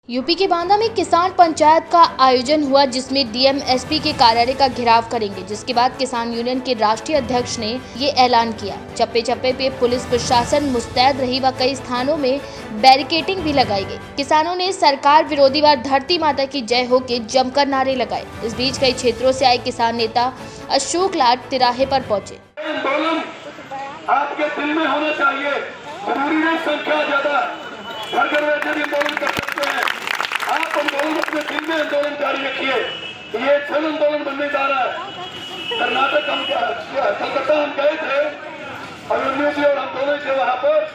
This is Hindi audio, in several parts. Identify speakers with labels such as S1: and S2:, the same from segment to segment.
S1: यूपी के बांदा में किसान पंचायत का आयोजन हुआ, जिसमें डीएम एसपी के कार्यालय का घेराव करेंगे। जिसके बाद किसान यूनियन के राष्ट्रीय अध्यक्ष ने ये ऐलान किया। चप्पे चप्पे पे पुलिस प्रशासन मुस्तैद रही व कई स्थानों में बैरिकेडिंग भी लगाई गई। किसानों ने सरकार विरोधी व धरती माता की जय हो के जमकर नारे लगाए। इस बीच कई क्षेत्रों से आए किसान नेता अशोक लाल तिराहे पर पहुंचे।
S2: आपके दिल में होना चाहिए, जरूरी नहीं संख्या ज्यादा, घर घर बैठे भी आंदोलन कर सकते हैं। आप आंदोलन अपने दिल में आंदोलन जारी रखिए। ये जन आंदोलन बनने जा रहा है। कर्नाटक हम कलकत्ता हम गए थे और जी और हम दोनों थे वहाँ पर,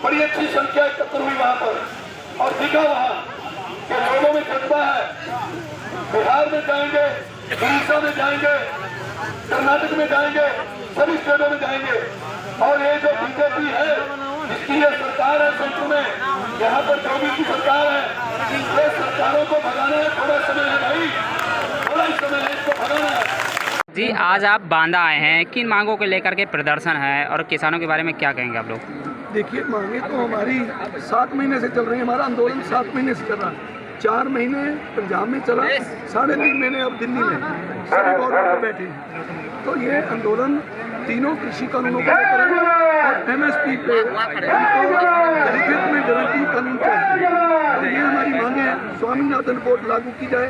S2: बड़ी अच्छी संख्या एकत्र हुई वहाँ पर और दिखा वहाँ कि लोगों में जज्बा है। बिहार में जाएंगे, उड़ीसा में जाएंगे, कर्नाटक में जाएंगे, सभी स्टेटों में जाएंगे और ये जो बीजेपी है, इसकी ये सरकार है सेंटर में, यहाँ पर जो भी की सरकार है, ये सरकारों को भगाना है। थोड़ा समय है भाई, थोड़ा ही समय है, इसको भगाना है।
S3: जी, आज आप बांदा आए हैं, किन मांगों को लेकर के प्रदर्शन है और किसानों के बारे में क्या कहेंगे आप लोग?
S4: देखिए, मांगे तो हमारी 7 महीने से चल रही है। हमारा आंदोलन 7 महीने से चल रहा है। 4 महीने पंजाब में चला, 3.5 महीने अब दिल्ली में सभी बॉर्डर पर बैठे हैं। तो ये आंदोलन तीनों कृषि कानूनों को लेकर और एमएसपी पे लिखित में गारंटी कानून चाहिए। तो ये हमारी मांगे हैं। स्वामीनाथन रिपोर्ट लागू की जाए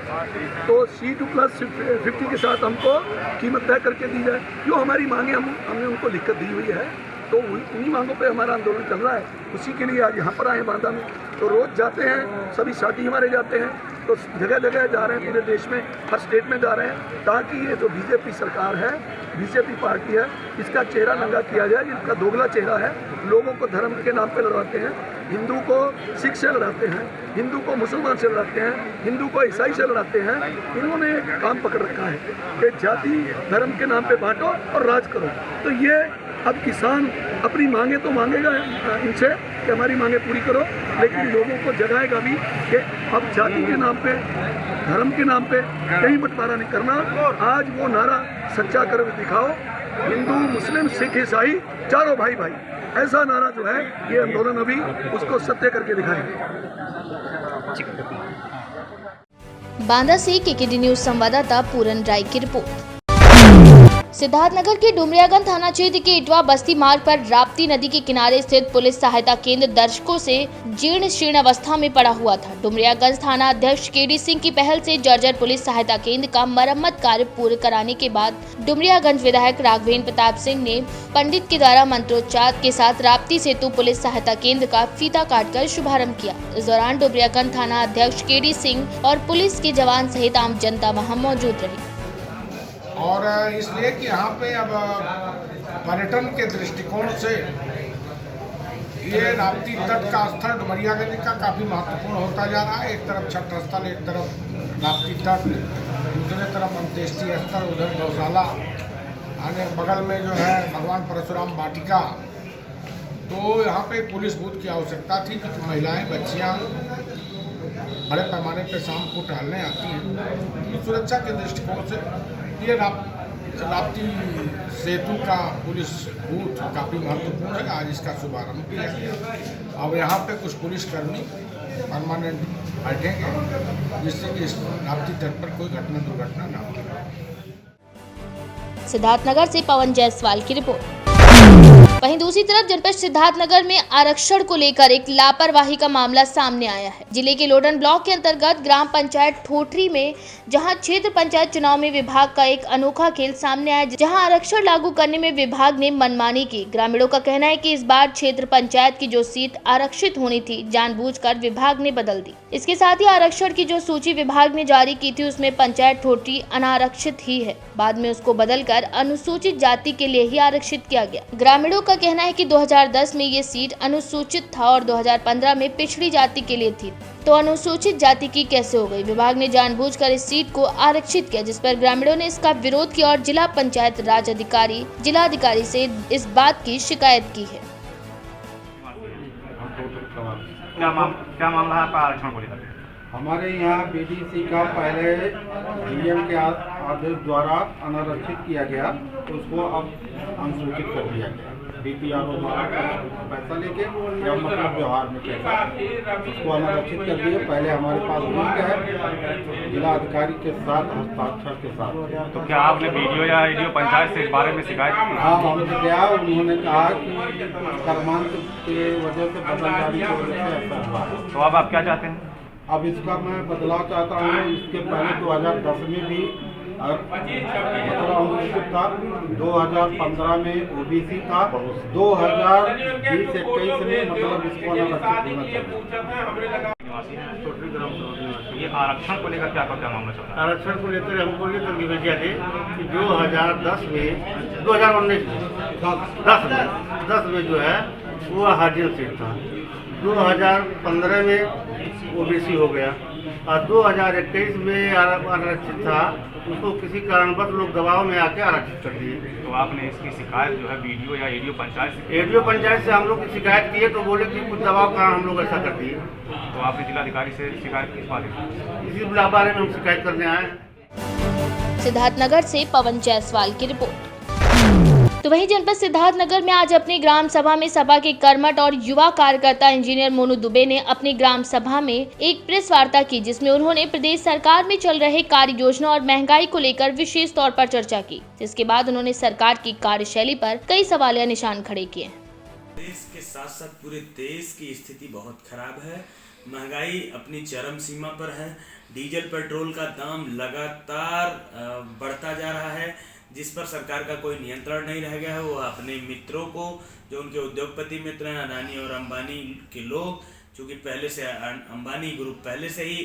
S4: तो C2+50 के साथ हमको कीमत तय करके दी जाए। जो हमारी मांगे हमने उनको लिखकर दी हुई है, तो उन्हीं मांगों पे हमारा आंदोलन चल रहा है। उसी के लिए आज यहाँ पर आए बांदा में। तो रोज जाते हैं, सभी साथी हमारे जाते हैं, तो जगह जगह जा रहे हैं, पूरे देश में हर स्टेट में जा रहे हैं, ताकि ये जो बीजेपी सरकार है, बीजेपी पार्टी है, इसका चेहरा नंगा किया जाए। जिनका दोगला चेहरा है, लोगों को धर्म के नाम पे लड़ाते हैं, हिंदू को सिख से लड़ाते हैं, हिंदू को मुसलमान से लड़ाते हैं, हिंदू को ईसाई से लड़ाते हैं। इन्होंने एक काम पकड़ रखा है कि जाति धर्म के नाम पे बांटो और राज करो। तो ये अब किसान अपनी मांगे तो मांगेगा इनसे कि हमारी मांगे पूरी करो, लेकिन लोगों को जगाएगा भी कि अब जाति के नाम पे, धर्म के नाम पे कहीं बंटवारा नहीं करना। आज वो नारा सच्चा कर दिखाओ, हिंदू मुस्लिम सिख ईसाई चारों भाई भाई, ऐसा नारा जो है ये आंदोलन अभी उसको सत्य करके दिखाएगा।
S1: बांदा से केकेडी न्यूज संवाददाता पूरन राय की रिपोर्ट। सिद्धार्थनगर के डुमरियागंज थाना क्षेत्र के इटवा बस्ती मार्ग पर राप्ती नदी के किनारे स्थित पुलिस सहायता केंद्र दर्शकों से जीर्ण शीर्ण अवस्था में पड़ा हुआ था। डुमरियागंज थाना अध्यक्ष केडी सिंह की पहल से जर्जर पुलिस सहायता केंद्र का मरम्मत कार्य पूरे कराने के बाद डुमरियागंज विधायक राघवेंद्र प्रताप सिंह ने पंडित के द्वारा मंत्रोच्चार के साथ राप्ती सेतु पुलिस सहायता केंद्र का फीता काटकर शुभारंभ किया। इस दौरान डुमरियागंज थाना अध्यक्ष केडी सिंह और पुलिस के जवान सहित आम जनता वहाँ मौजूद रही।
S5: और इसलिए कि यहाँ पे अब पर्यटन के दृष्टिकोण से ये राप्ती तट का स्थल डुमरियागंज का काफ़ी महत्वपूर्ण होता जा रहा है। एक तरफ छठ स्थल, एक तरफ राप्ती तट, दूसरे तरफ अंत्येष्टि स्थल, उधर गौशाला, आने बगल में जो है भगवान परशुराम वाटिका। तो यहाँ पे पुलिस बूथ की आवश्यकता थी कि महिलाएं, बच्चियाँ बड़े पैमाने पर शाम को टहलने आती हैं। सुरक्षा के दृष्टिकोण से ये राप्ती सेतु का पुलिस बूथ काफ़ी महत्वपूर्ण है। आज इसका शुभारंभ किया गया। अब यहाँ पे कुछ पुलिसकर्मी परमानेंट बैठेंगे, जिससे कि इस राप्ती तट पर कोई घटना दुर्घटना न हो।
S1: सिद्धार्थनगर से पवन जायसवाल की रिपोर्ट। वहीं दूसरी तरफ जनपद सिद्धार्थनगर में आरक्षण को लेकर एक लापरवाही का मामला सामने आया है। जिले के लोडन ब्लॉक के अंतर्गत ग्राम पंचायत ठोठरी में जहां क्षेत्र पंचायत चुनाव में विभाग का एक अनोखा खेल सामने आया, जहां आरक्षण लागू करने में विभाग ने मनमानी की। ग्रामीणों का कहना है कि इस बार क्षेत्र पंचायत की जो सीट आरक्षित होनी थी, जानबूझकर विभाग ने बदल दी। इसके साथ ही आरक्षण की जो सूची विभाग ने जारी की थी, उसमें पंचायत ठोठरी अनारक्षित ही है। बाद में उसको बदलकर अनुसूचित जाति के लिए ही आरक्षित किया गया। ग्रामीणों का कहना है कि 2010 में ये सीट अनुसूचित था और 2015 में पिछड़ी जाति के लिए थी, तो अनुसूचित जाति की कैसे हो गई? विभाग ने जानबूझकर इस सीट को आरक्षित किया, जिस पर ग्रामीणों ने इसका विरोध किया और जिला पंचायत राज अधिकारी जिलाधिकारी से इस बात की शिकायत की है।
S6: क्या मामला है आपका आरक्षण को लेकर?
S7: हमारे यहाँ बीडीसी का पहले डीएम के आदेश द्वारा अनारक्षित किया गया, उसको अब अनुसूचित कर दिया गया। डीपीआरओ द्वारा पैसा लेके या मतलब व्यवहार में पैसा उसको अनारक्षित कर दिए। पहले हमारे पास लिंक है जिला अधिकारी के साथ हस्ताक्षर के साथ।
S6: तो क्या आपने वीडियो या रेडियो पंचायत से इस बारे में शिकायत की?
S7: हाँ, हमने गया, उन्होंने कहा कि कर्मांक के वजह से बदल जारी की वजह से ऐसा हुआ है।
S6: तो अब आप क्या चाहते हैं?
S7: अब इसका मैं बदलाव चाहता हूँ। इसके पहले 2010 में भी मतलब अनुसूचित था, 2015 में ओबीसी था, 2020-21 में मतलब इसको अनारक्षित होना चाहिए।
S6: ये आरक्षण को लेकर क्या मामला चल रहा है?
S8: आरक्षण को लेकर हमको ये तकलीफ दिया थे कि 2010 में 2010 में जो है वो हार्डियल सीट था, 2015 में ओबीसी हो गया और 2021 में आरक्षित था, उसको किसी कारणवश लोग दबाव में आके आरक्षित कर दिए।
S6: तो आपने इसकी शिकायत जो है वीडियो या रेडियो पंचायत से?
S8: रेडियो पंचायत से हम लोग की शिकायत की है तो बोले कि कुछ दबाव कारण हम लोग ऐसा कर दिए।
S6: तो आपने जिलाधिकारी से शिकायत किस बारे में?
S8: इसी बारे में हम शिकायत करने आए हैं।
S1: सिद्धार्थनगर से पवन जायसवाल की रिपोर्ट। तो वहीं जनपद सिद्धार्थनगर में आज अपनी ग्राम सभा में सपा के कर्मठ और युवा कार्यकर्ता इंजीनियर मोनू दुबे ने अपनी ग्राम सभा में एक प्रेस वार्ता की, जिसमें उन्होंने प्रदेश सरकार में चल रहे कार्य योजना और महंगाई को लेकर विशेष तौर पर चर्चा की। जिसके बाद उन्होंने सरकार की कार्यशैली पर कई सवालिया निशान खड़े किए।
S9: देश के साथ साथ पूरे देश की स्थिति बहुत खराब है। महंगाई अपनी चरम सीमा पर है। डीजल पेट्रोल का दाम लगातार बढ़ता जा रहा है, जिस पर सरकार का कोई नियंत्रण नहीं रह गया है। वो अपने मित्रों को, जो उनके उद्योगपति मित्र हैं, अडानी और अंबानी के लोग, चूँकि पहले से अंबानी ग्रुप पहले से ही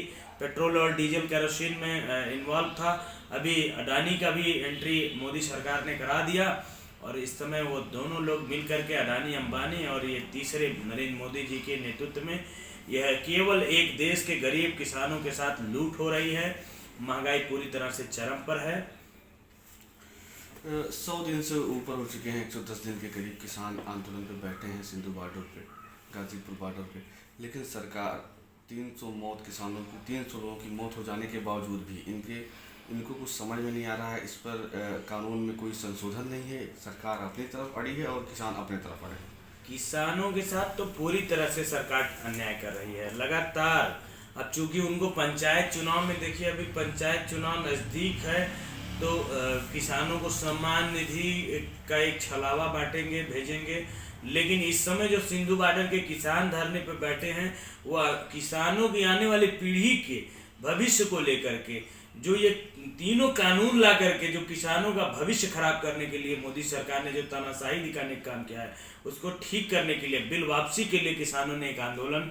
S9: पेट्रोल और डीजल केरोसिन में इन्वॉल्व था, अभी अडानी का भी एंट्री मोदी सरकार ने करा दिया और इस समय वो दोनों लोग मिल करके, अडानी अंबानी और ये तीसरे नरेंद्र मोदी जी के नेतृत्व में, यह केवल एक देश के गरीब किसानों के साथ लूट हो रही है। महंगाई पूरी तरह से चरम पर है।
S10: 100 दिन से ऊपर हो चुके हैं, 110 दिन के करीब किसान आंदोलन पे बैठे हैं सिंधु बॉर्डर पे, गाजीपुर बॉर्डर पे। लेकिन सरकार 300 मौत किसानों की, 300 लोगों की मौत हो जाने के बावजूद भी इनको कुछ समझ में नहीं आ रहा है। इस पर कानून में कोई संशोधन नहीं है। सरकार अपनी तरफ अड़ी है और किसान अपनी तरफ अड़े हैं।
S9: किसानों के साथ तो पूरी तरह से सरकार अन्याय कर रही है लगातार। अब चूंकि उनको पंचायत चुनाव में, देखिए अभी पंचायत चुनाव नज़दीक है, तो किसानों को सम्मान निधि का एक छलावा बांटेंगे, भेजेंगे। लेकिन इस समय जो सिंधु बॉर्डर के किसान धरने पर बैठे हैं, वह किसानों की आने वाली पीढ़ी के भविष्य को लेकर के, जो ये तीनों कानून ला करके जो किसानों का भविष्य खराब करने के लिए मोदी सरकार ने जो तानाशाही दिखाने का काम किया है, उसको ठीक करने के लिए, बिल वापसी के लिए किसानों ने एक आंदोलन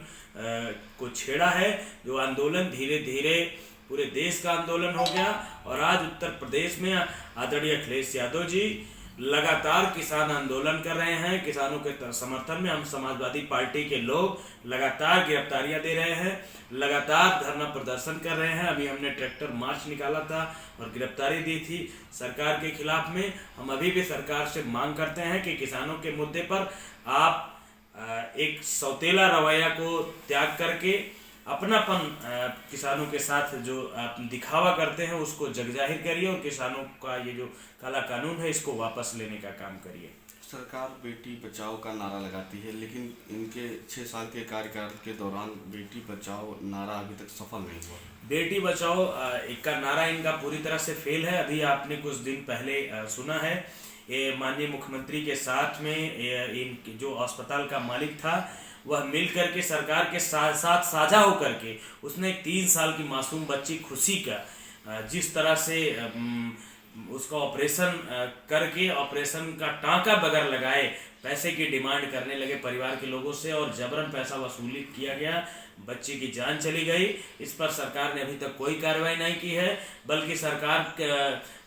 S9: को छेड़ा है। जो आंदोलन धीरे धीरे पूरे देश का आंदोलन हो गया और आज उत्तर प्रदेश में आदरणीय अखिलेश यादव जी लगातार किसान आंदोलन कर रहे हैं। किसानों के समर्थन में हम समाजवादी पार्टी के लोग लगातार गिरफ्तारियां दे रहे हैं, लगातार धरना प्रदर्शन कर रहे हैं। अभी हमने ट्रैक्टर मार्च निकाला था और गिरफ्तारी दी थी सरकार के खिलाफ में। हम अभी भी सरकार से मांग करते हैं कि किसानों के मुद्दे पर आप एक सौतेला रवैया को त्याग करके अपनापन किसानों के साथ जो आप दिखावा करते हैं उसको जगजाहिर करिए और किसानों का ये जो काला कानून है इसको वापस लेने का काम करिए।
S10: सरकार बेटी बचाओ का नारा लगाती है, लेकिन इनके 6 साल के कार्यकाल के दौरान बेटी बचाओ नारा अभी तक सफल नहीं हुआ।
S9: बेटी बचाओ का नारा इनका पूरी तरह से फेल है। अभी आपने कुछ दिन पहले सुना है, ये माननीय मुख्यमंत्री के साथ में इन जो अस्पताल का मालिक था, वह मिल करके सरकार के साथ साझा होकर के उसने एक 3 साल की मासूम बच्ची खुशी का जिस तरह से उसका ऑपरेशन करके, ऑपरेशन का टाँका बगैर लगाए पैसे की डिमांड करने लगे परिवार के लोगों से और जबरन पैसा वसूली किया गया, बच्ची की जान चली गई। इस पर सरकार ने अभी तक कोई कार्रवाई नहीं की है, बल्कि सरकार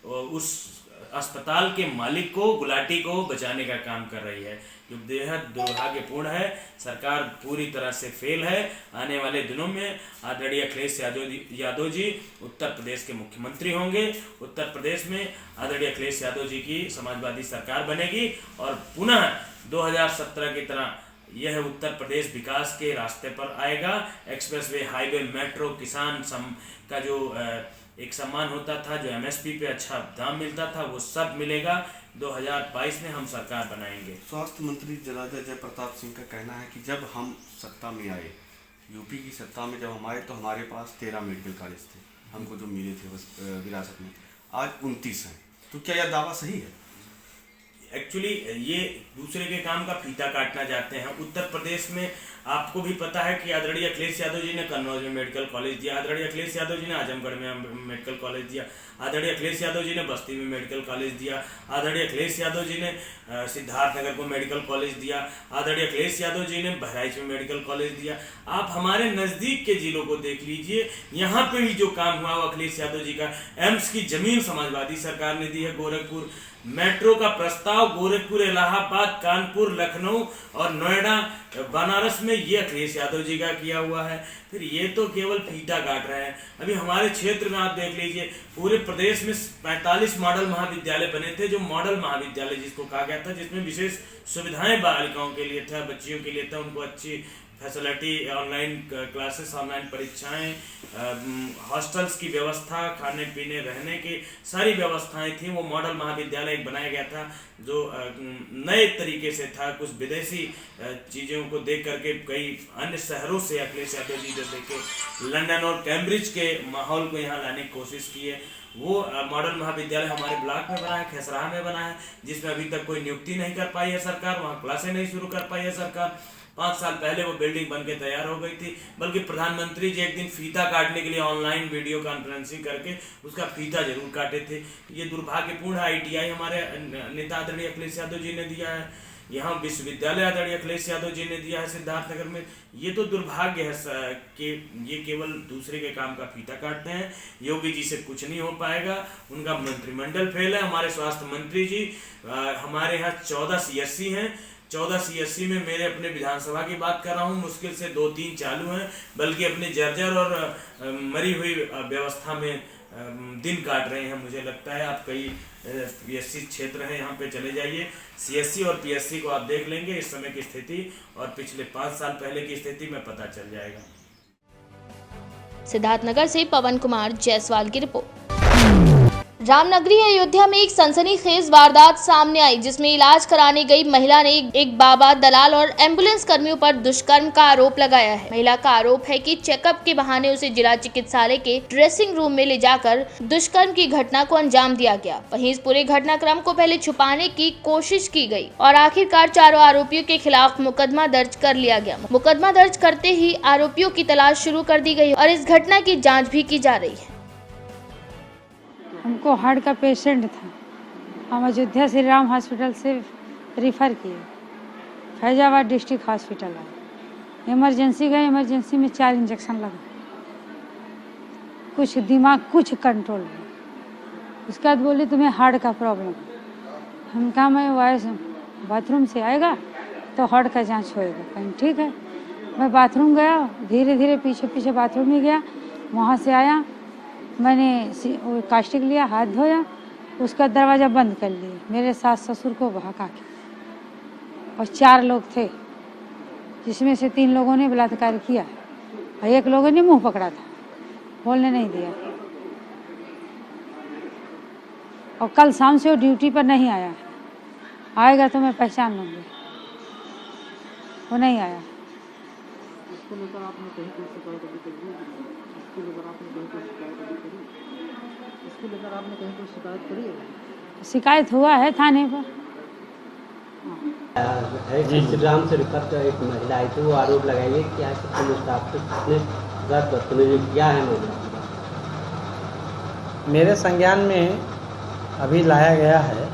S9: उस अस्पताल के मालिक को, गुलाटी को बचाने का काम कर रही है, जो बेहद दुर्भाग्यपूर्ण है। सरकार पूरी तरह से फेल है। आने वाले दिनों में आदरणीय अखिलेश यादव जी उत्तर प्रदेश के मुख्यमंत्री होंगे। उत्तर प्रदेश में आदरणीय अखिलेश यादव जी की समाजवादी सरकार बनेगी और पुनः 2017 की तरह यह उत्तर प्रदेश विकास के रास्ते पर आएगा। एक्सप्रेसवे, हाईवे, मेट्रो, किसान का जो एक सम्मान होता था, जो MSP पे अच्छा दाम मिलता था, वो सब मिलेगा। 2022 में हम सरकार बनाएंगे।
S10: स्वास्थ्य मंत्री जलाधर जयप्रताप सिंह का कहना है कि जब हम सत्ता में आए, यूपी की सत्ता में जब हम आए तो हमारे पास 13 मेडिकल कॉलेज थे, हमको जो मिले थे विरासत में, आज 29 हैं। तो क्या यह दावा सही है?
S9: एक्चुअली ये दूसरे के काम का फीता काटना चाहते हैं। उत्तर प्रदेश में आपको भी पता है कि आदरणीय अखिलेश यादव जी ने कन्नौज में मेडिकल कॉलेज दिया, आदरणीय अखिलेश यादव जी ने आजमगढ़ में मेडिकल कॉलेज दिया, आदरणीय अखिलेश यादव जी ने बस्ती में मेडिकल कॉलेज दिया, आदरणीय अखिलेश यादव जी ने सिद्धार्थनगर को मेडिकल कॉलेज दिया, आदरणीय अखिलेश यादव जी ने बहराइच में मेडिकल कॉलेज दिया। आप हमारे नज़दीक के जिलों को देख लीजिए, यहाँ पे भी जो काम हुआ वो अखिलेश यादव जी का। एम्स की जमीन समाजवादी सरकार ने दी है। गोरखपुर मेट्रो का प्रस्ताव गोरखपुर, इलाहाबाद, कानपुर, लखनऊ और नोएडा, बनारस में ये अखिलेश यादव जी का किया हुआ है। फिर ये तो केवल फीता काट रहे हैं। अभी हमारे क्षेत्र में आप देख लीजिए, पूरे प्रदेश में 45 मॉडल महाविद्यालय बने थे, जो मॉडल महाविद्यालय जिसको कहा गया था, जिसमें विशेष सुविधाएं बालिकाओं के लिए था, बच्चियों के लिए था, उनको अच्छी फैसिलिटी, ऑनलाइन क्लासेस, ऑनलाइन परीक्षाएं, हॉस्टल्स की व्यवस्था, खाने पीने रहने की सारी व्यवस्थाएं थी। वो मॉडल महाविद्यालय एक बनाया गया था जो नए तरीके से था। कुछ विदेशी चीज़ों को देख करके कई अन्य शहरों से अखिलेश यादव जी जैसे कि लंदन और कैम्ब्रिज के माहौल को यहाँ लाने की कोशिश की है। वो मॉडल महाविद्यालय हमारे ब्लॉक में बना है, खैसराहा में बना है, जिसमें अभी तक कोई नियुक्ति नहीं कर पाई है सरकार, वहाँ क्लासें नहीं शुरू कर पाई है सरकार। 5 साल पहले वो बिल्डिंग बनके तैयार हो गई थी, बल्कि प्रधानमंत्री जी एक दिन फीता काटने के लिए ऑनलाइन वीडियो कॉन्फ्रेंसिंग करके उसका फीता जरूर काटे थे। ये दुर्भाग्यपूर्ण है। ITI हमारे नेता आदरणीय अखिलेश यादव जी ने दिया है, यहाँ विश्वविद्यालय आदरणीय अखिलेश यादव जी ने दिया है सिद्धार्थनगर में। ये तो दुर्भाग्य है कि ये केवल दूसरे के काम का फीता काटते हैं। योगी जी से कुछ नहीं हो पाएगा, उनका मंत्रिमंडल फेल है। हमारे स्वास्थ्य मंत्री जी, हमारे यहाँ 14 CSC हैं। 14 CSC में मेरे अपने विधानसभा की बात कर रहा हूँ, मुश्किल से 2-3 चालू हैं, बल्कि अपने जर्जर और मरी हुई व्यवस्था में दिन काट रहे हैं। मुझे लगता है आप कई PSC क्षेत्र हैं, यहाँ पे चले जाइए, CSC और PSC को आप देख लेंगे इस समय की स्थिति और पिछले 5 साल पहले की स्थिति में पता चल जाएगा।
S1: सिद्धार्थनगर से पवन कुमार जायसवाल की रिपोर्ट। रामनगरी अयोध्या में एक सनसनीखेज वारदात सामने आई, जिसमें इलाज कराने गई महिला ने एक बाबा, दलाल और एम्बुलेंस कर्मियों पर दुष्कर्म का आरोप लगाया है। महिला का आरोप है कि चेकअप के बहाने उसे जिला चिकित्सालय के ड्रेसिंग रूम में ले जाकर दुष्कर्म की घटना को अंजाम दिया गया। वहीं इस पूरे घटनाक्रम को पहले छुपाने की कोशिश की गई और आखिरकार चारों आरोपियों के खिलाफ मुकदमा दर्ज कर लिया गया। मुकदमा दर्ज करते ही आरोपियों की तलाश शुरू कर दी गई और इस घटना की जाँच भी की जा रही है।
S11: हमको हार्ट का पेशेंट था, हम अयोध्या श्री राम हॉस्पिटल से रिफ़र किए, फैजाबाद डिस्ट्रिक्ट हॉस्पिटल आए, इमरजेंसी गए, इमरजेंसी में 4 इंजेक्शन लगा, कुछ दिमाग कुछ कंट्रोल नहीं। उसके बाद बोली तुम्हें हार्ट का प्रॉब्लम। हम कहा मैं वाइस बाथरूम से आएगा तो हार्ट का जांच होएगा। कहीं ठीक है, मैं बाथरूम गया, धीरे धीरे पीछे पीछे बाथरूम में गया, वहाँ से आया, मैंने कास्टिक लिया, हाथ धोया, उसका दरवाज़ा बंद कर लिया, मेरे सास ससुर को भगा के, और 4 लोग थे, जिसमें से 3 लोगों ने बलात्कार किया और 1 लोगों ने मुंह पकड़ा था, बोलने नहीं दिया। और कल शाम से वो ड्यूटी पर नहीं आया है, आएगा तो मैं पहचान लूँगी, वो नहीं आया। इसको लेकर आपने कहीं कोई शिकायत अभी तक नहीं की? इसको लेकर आपने कहीं कोई शिकायत अभी करी? इसको लेकर आपने कहीं कोई शिकायत करी है? शिकायत हुआ है थाने पर।
S12: श्री राम से रिफर कर एक महिला आई थी, वो आरोप लगाइए क्या है कि पुलिस स्टाफ से कितने गलत बदतमीजी किया है महिला?
S13: मेरे संज्ञान में अभी लाया गया है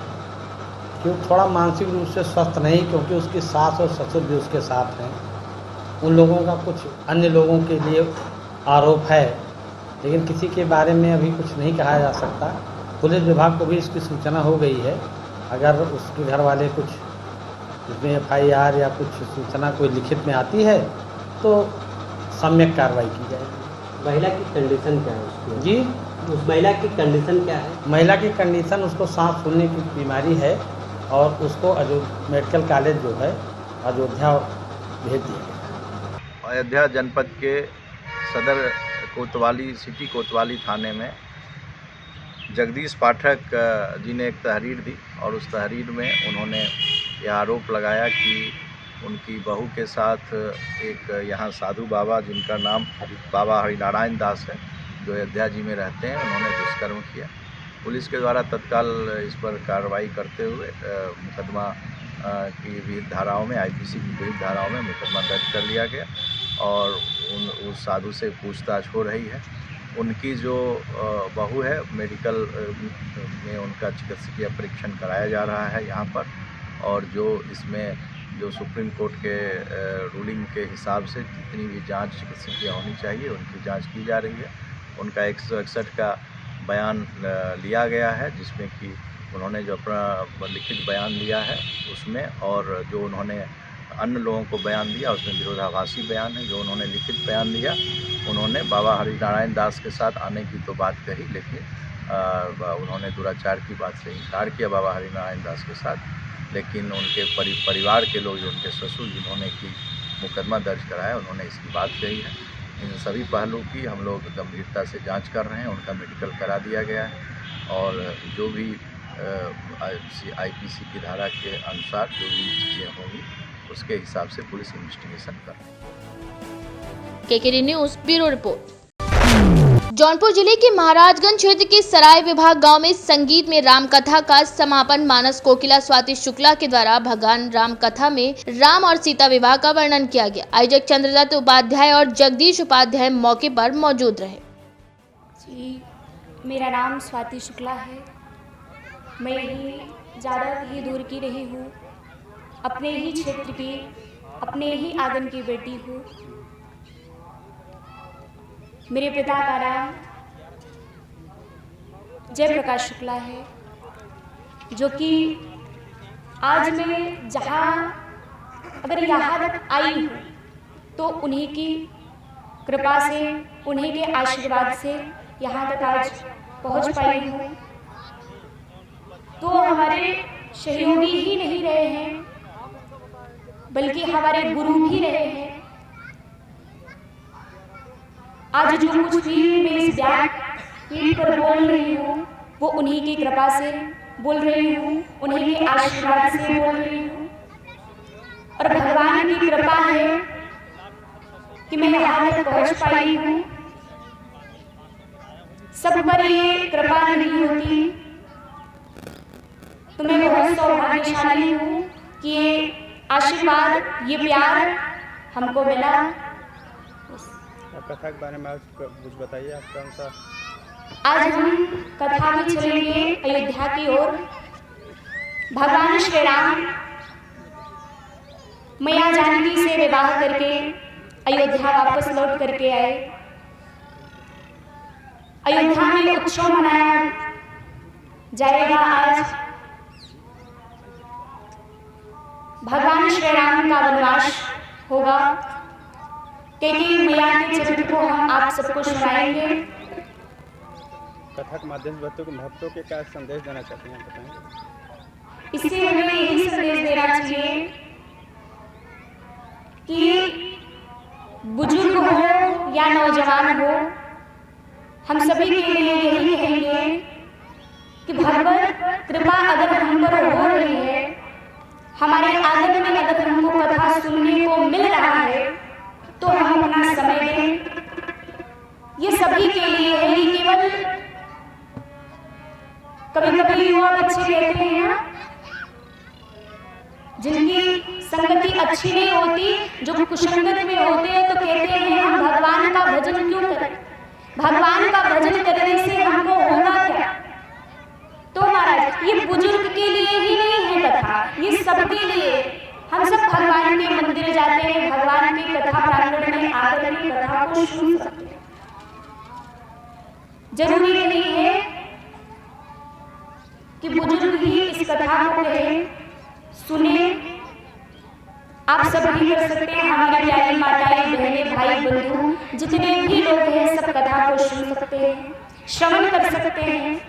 S13: कि वो थोड़ा मानसिक रूप से स्वस्थ नहीं, क्योंकि उसकी सास और ससुर भी उसके साथ हैं। उन लोगों का कुछ अन्य लोगों के लिए आरोप है, लेकिन किसी के बारे में अभी कुछ नहीं कहा जा सकता। पुलिस विभाग को भी इसकी सूचना हो गई है, अगर उसके घर वाले कुछ इसमें FIR या कुछ सूचना कोई लिखित में आती है तो सम्यक कार्रवाई की जाएगी।
S12: महिला की कंडीशन क्या है उसकी?
S13: जी,
S12: उस महिला की कंडीशन क्या है?
S13: महिला की कंडीशन, उसको सांस फूलने की बीमारी है और उसको मेडिकल कॉलेज जो है अयोध्या भेज दिया गया।
S14: अयोध्या जनपद के सदर कोतवाली सिटी कोतवाली थाने में जगदीश पाठक जी ने एक तहरीर दी और उस तहरीर में उन्होंने यह आरोप लगाया कि उनकी बहू के साथ एक यहाँ साधु बाबा जिनका नाम बाबा हरिनारायण दास है, जो अयोध्या जी में रहते हैं, उन्होंने दुष्कर्म किया। पुलिस के द्वारा तत्काल इस पर कार्रवाई करते हुए मुकदमा की विविध धाराओं में, आईपीसी की विविध धाराओं में मुकदमा दर्ज कर लिया गया और उस साधु से पूछताछ हो रही है। उनकी जो बहू है, मेडिकल में उनका चिकित्सकीय परीक्षण कराया जा रहा है यहाँ पर, और जो इसमें जो सुप्रीम कोर्ट के रूलिंग के हिसाब से जितनी भी जांच चिकित्सकीय होनी चाहिए उनकी जांच की जा रही है। उनका 161 का बयान लिया गया है, जिसमें कि उन्होंने जो अपना लिखित बयान दिया है उसमें, और जो उन्होंने अन्य लोगों को बयान दिया उसमें विरोधाभासी बयान है। जो उन्होंने लिखित बयान दिया, उन्होंने बाबा हरिनारायण दास के साथ आने की तो बात कही, लेकिन उन्होंने दुराचार की बात से इनकार किया बाबा हरिनारायण दास के साथ। लेकिन उनके परिवार के लोग, जो उनके ससुर जिन्होंने की मुकदमा दर्ज कराया, उन्होंने इसकी बात कही है। इन सभी पहलू की हम लोग गंभीरता से जांच कर रहे हैं। उनका मेडिकल करा दिया गया है और जो भी आईपीसी की धारा के अनुसार जो भी चीज़ें होंगी उसके हिसाब से पुलिस इन्वेस्टिगेशन कर रही है।
S1: KKD news bureau report. Jaunpur जिले के महाराजगंज क्षेत्र के सराय विभाग गांव में संगीत में रामकथा का समापन मानस कोकिला स्वाति शुक्ला के द्वारा भगवान रामकथा में राम और सीता विवाह का वर्णन किया गया। आयोजक चंद्रदत्त उपाध्याय और जगदीश उपाध्याय मौके पर मौजूद रहे।
S15: जी, मेरा नाम स्वाति शुक्ला है। मैं ही ज़्यादा ही दूर की रही हूँ, अपने ही क्षेत्र की, अपने ही आंगन की बेटी हूँ। मेरे पिता का नाम जयप्रकाश शुक्ला है, जो कि आज मैं जहाँ अगर यहाँ तक आई हूँ तो उन्हीं की कृपा से, उन्हीं के आशीर्वाद से यहाँ तक आज पहुँच पाई हूँ। तो हमारे सहयोगी ही नहीं रहे हैं, बल्कि हमारे गुरु भी रहे हैं। आज जो कुछ भी मैं इस व्यासपीठ पर बोल रही हूँ वो उन्हीं की कृपा से बोल रही हूँ, उन्हीं के आशीर्वाद से बोल रही हूँ। और भगवान की कृपा है कि मैं यहाँ तक पहुँच पाई हूँ। सब पर ये कृपा नहीं होती, तो मैं बहुत सौभाग्यशाली हूँ कि ये आशीर्वाद, ये प्यार हमको मिला।
S16: कथा के बारे में कुछ बताइए, आप कौन सा?
S15: आज हम कथा में चलेंगे अयोध्या की ओर। भगवान श्री राम मैया जानकी से विवाह करके अयोध्या वापस लौट करके आए। अयोध्या में उत्सव मनाया जाएगा आज। भगवान श्री राम का वनवास होगा। कैकेयी मैया के चरित्र को हम आप सबको सुनाएंगे।
S16: कथा के माध्यम से भक्तों के क्या संदेश देना चाहते हैं, बताएं।
S15: इससे हमें यही संदेश देना चाहिए कि बुजुर्ग हो या नौजवान हो, हम सभी के लिए यही कहेंगे कि भगवत कृपा अगर हम पर हो रही है, हमारे आंगन में अगर हमको कथा सुनने को मिल रहा है, तो हम अपना समय दें। ये सभी के लिए है, ये केवल कभी-कभी युवा बच्चे कहते हैं जिनकी संगति अच्छी नहीं होती, जो कुसंगत में होते हैं, तो कहते हैं हम भगवान का भजन क्यों करें, भगवान का भजन करने से हमको होगा क्या। तो महाराज, ये बुजुर्ग के लिए ही नहीं है कथा, ये सबके लिए। हम सब भगवान के मंदिर जाते हैं, भगवान की कथा प्रांगण में आकर के कथा को सुन सकते हैं। जरूरी नहीं है कि बुजुर्ग ही इस कथा को कहें, सुने। आप सब भी कर सकते हैं, हमारी प्यारी माताएं, बहनें, भाई, बंधु जितने भी लोग हैं, सब कथा को सुन सकते हैं, श्रवण कर सकते हैं।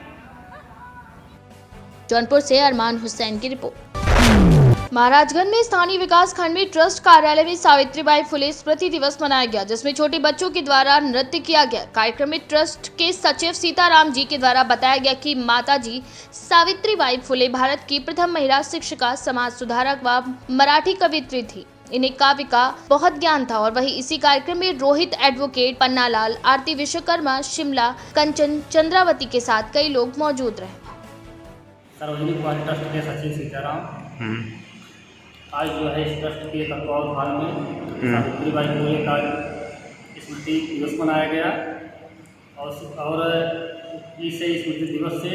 S1: जौनपुर से अरमान हुसैन की रिपोर्ट। महाराजगंज में स्थानीय विकास खंड में ट्रस्ट कार्यालय में सावित्रीबाई फुले स्मृति दिवस मनाया गया, जिसमें छोटे बच्चों के द्वारा नृत्य किया गया। कार्यक्रम में ट्रस्ट के सचिव सीताराम जी के द्वारा बताया गया कि माताजी सावित्रीबाई फुले भारत की प्रथम महिला शिक्षिका, समाज सुधारक व मराठी कवियत्री थी। इन्हें काव्य का बहुत ज्ञान था और वही इसी कार्यक्रम में रोहित एडवोकेट, पन्नालाल, आरती विश्वकर्मा, शिमला, कंचन, चंद्रावती के साथ कई लोग मौजूद रहे।
S17: सार्वजनिक वाणी ट्रस्ट के सचिव सीताराम आज जो है इस ट्रस्ट के तत्वावधान में सावित्रीबाई फुले का स्मृति दिवस मनाया गया और इस स्मृति दिवस से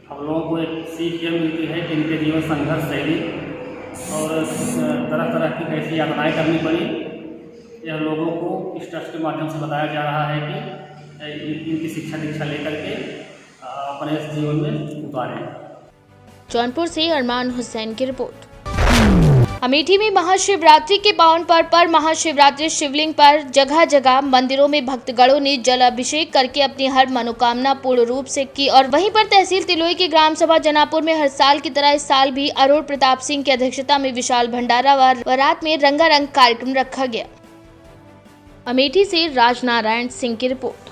S17: हम लोगों को एक सीख यह मिलती है कि इनके जीवन संघर्ष शैली और तरह तरह की कैसी यातनाएं करनी पड़ी, यह लोगों को इस ट्रस्ट के माध्यम से बताया जा रहा है कि इनकी शिक्षा दीक्षा लेकर के अपने इस जीवन में उतारें।
S1: जौनपुर से अरमान हुसैन की रिपोर्ट। अमेठी में महाशिवरात्रि के पावन पर्व पर महाशिवरात्रि शिवलिंग पर जगह जगह मंदिरों में भक्तगणों ने जल अभिषेक करके अपनी हर मनोकामना पूर्ण रूप से की और वहीं पर तहसील तिलोई की ग्राम सभा जनापुर में हर साल की तरह इस साल भी अरुण प्रताप सिंह की अध्यक्षता में विशाल भंडारा व रात में रंगारंग कार्यक्रम रखा गया। अमेठी से राजनारायण सिंह की रिपोर्ट।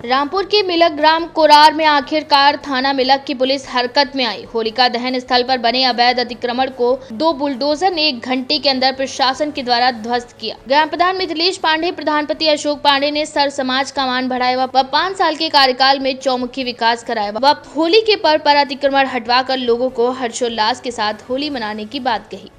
S1: रामपुर के मिलक ग्राम कोरार में आखिरकार थाना मिलक की पुलिस हरकत में आई। होलिका दहन स्थल पर बने अवैध अतिक्रमण को 2 बुलडोजर ने 1 घंटे के अंदर प्रशासन के द्वारा ध्वस्त किया। ग्राम प्रधान मिथिलेश पांडे, प्रधानपति अशोक पांडे ने सर समाज का मान बढ़ाया व 5 साल के कार्यकाल में चौमुखी विकास कराया व होली के पर्व पर अतिक्रमण हटवाकर लोगों को हर्षोल्लास के साथ होली मनाने की बात कही।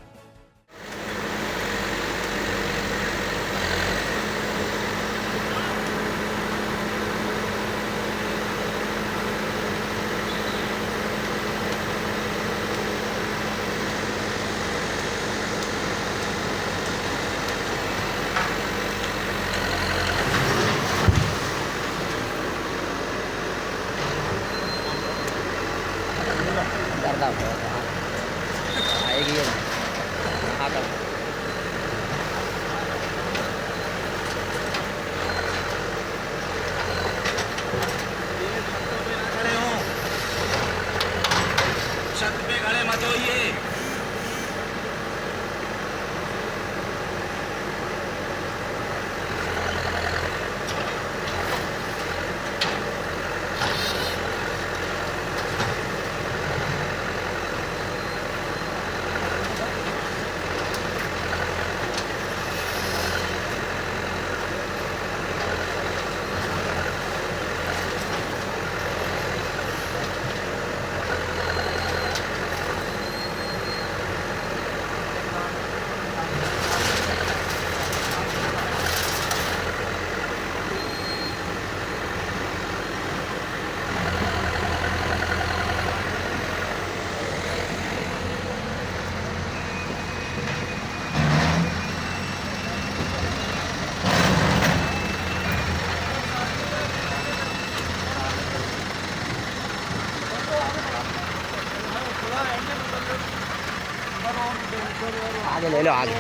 S3: आगे ले लो, आगे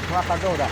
S3: थोड़ा कर दो उधर।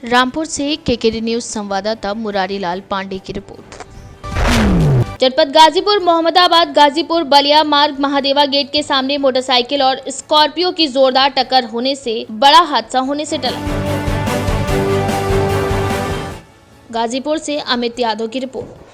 S1: रामपुर से केकेडी न्यूज संवाददाता मुरारी लाल पांडे की रिपोर्ट। जनपद गाजीपुर मोहम्मदाबाद गाजीपुर बलिया मार्ग महादेवा गेट के सामने मोटरसाइकिल और स्कॉर्पियो की जोरदार टक्कर होने से बड़ा हादसा होने से टला। गाजीपुर से अमित यादव की रिपोर्ट।